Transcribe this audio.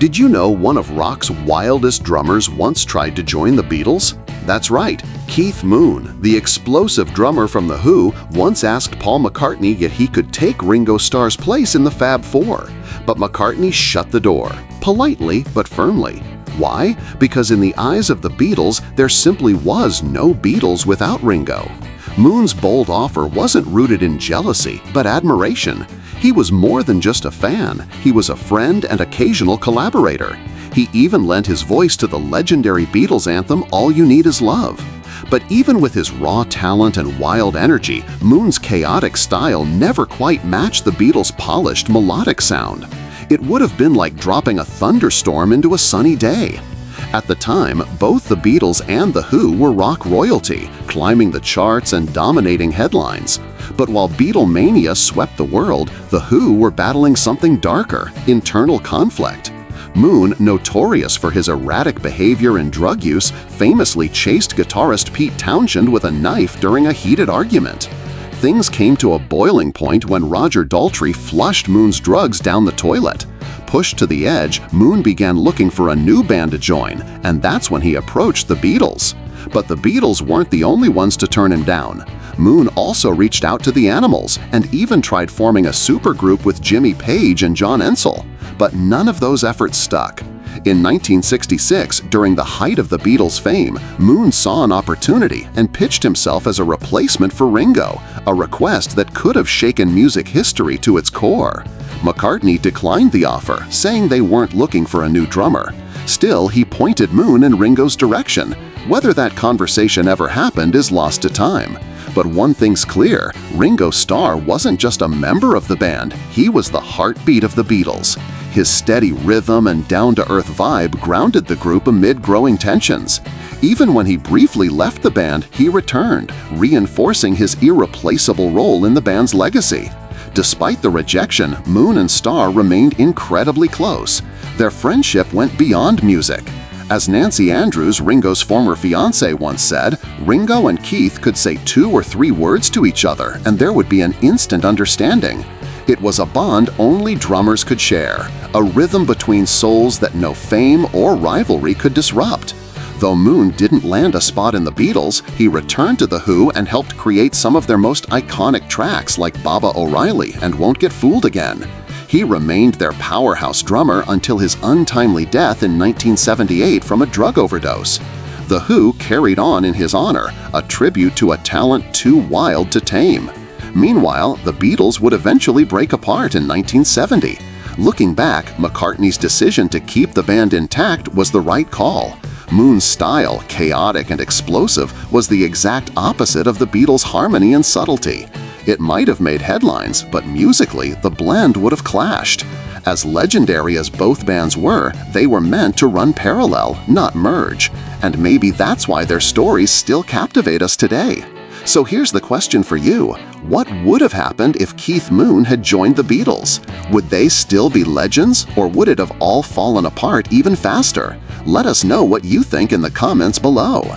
Did you know one of rock's wildest drummers once tried to join the Beatles? That's right, Keith Moon, the explosive drummer from The Who, once asked Paul McCartney if he could take Ringo Starr's place in the Fab Four. But McCartney shut the door, politely but firmly. Why? Because in the eyes of the Beatles, there simply was no Beatles without Ringo. Moon's bold offer wasn't rooted in jealousy, but admiration. He was more than just a fan, he was a friend and occasional collaborator. He even lent his voice to the legendary Beatles anthem, All You Need Is Love. But even with his raw talent and wild energy, Moon's chaotic style never quite matched the Beatles' polished melodic sound. It would have been like dropping a thunderstorm into a sunny day. At the time, both the Beatles and The Who were rock royalty, climbing the charts and dominating headlines. But while Beatlemania swept the world, The Who were battling something darker, internal conflict. Moon, notorious for his erratic behavior and drug use, famously chased guitarist Pete Townshend with a knife during a heated argument. Things came to a boiling point when Roger Daltrey flushed Moon's drugs down the toilet. Pushed to the edge, Moon began looking for a new band to join, and that's when he approached the Beatles. But the Beatles weren't the only ones to turn him down. Moon also reached out to the Animals and even tried forming a supergroup with Jimmy Page and John Entwistle. But none of those efforts stuck. In 1966, during the height of the Beatles' fame, Moon saw an opportunity and pitched himself as a replacement for Ringo, a request that could have shaken music history to its core. McCartney declined the offer, saying they weren't looking for a new drummer. Still, he pointed Moon in Ringo's direction. Whether that conversation ever happened is lost to time. But one thing's clear, Ringo Starr wasn't just a member of the band, he was the heartbeat of the Beatles. His steady rhythm and down-to-earth vibe grounded the group amid growing tensions. Even when he briefly left the band, he returned, reinforcing his irreplaceable role in the band's legacy. Despite the rejection, Moon and Starr remained incredibly close. Their friendship went beyond music. As Nancy Andrews, Ringo's former fiancée, once said, Ringo and Keith could say 2 or 3 words to each other and there would be an instant understanding. It was a bond only drummers could share, a rhythm between souls that no fame or rivalry could disrupt. Though Moon didn't land a spot in the Beatles, he returned to The Who and helped create some of their most iconic tracks like Baba O'Reilly and Won't Get Fooled Again. He remained their powerhouse drummer until his untimely death in 1978 from a drug overdose. The Who carried on in his honor, a tribute to a talent too wild to tame. Meanwhile, the Beatles would eventually break apart in 1970. Looking back, McCartney's decision to keep the band intact was the right call. Moon's style, chaotic and explosive, was the exact opposite of the Beatles' harmony and subtlety. It might have made headlines, but musically, the blend would have clashed. As legendary as both bands were, they were meant to run parallel, not merge. And maybe that's why their stories still captivate us today. So here's the question for you. What would have happened if Keith Moon had joined the Beatles? Would they still be legends, or would it have all fallen apart even faster? Let us know what you think in the comments below.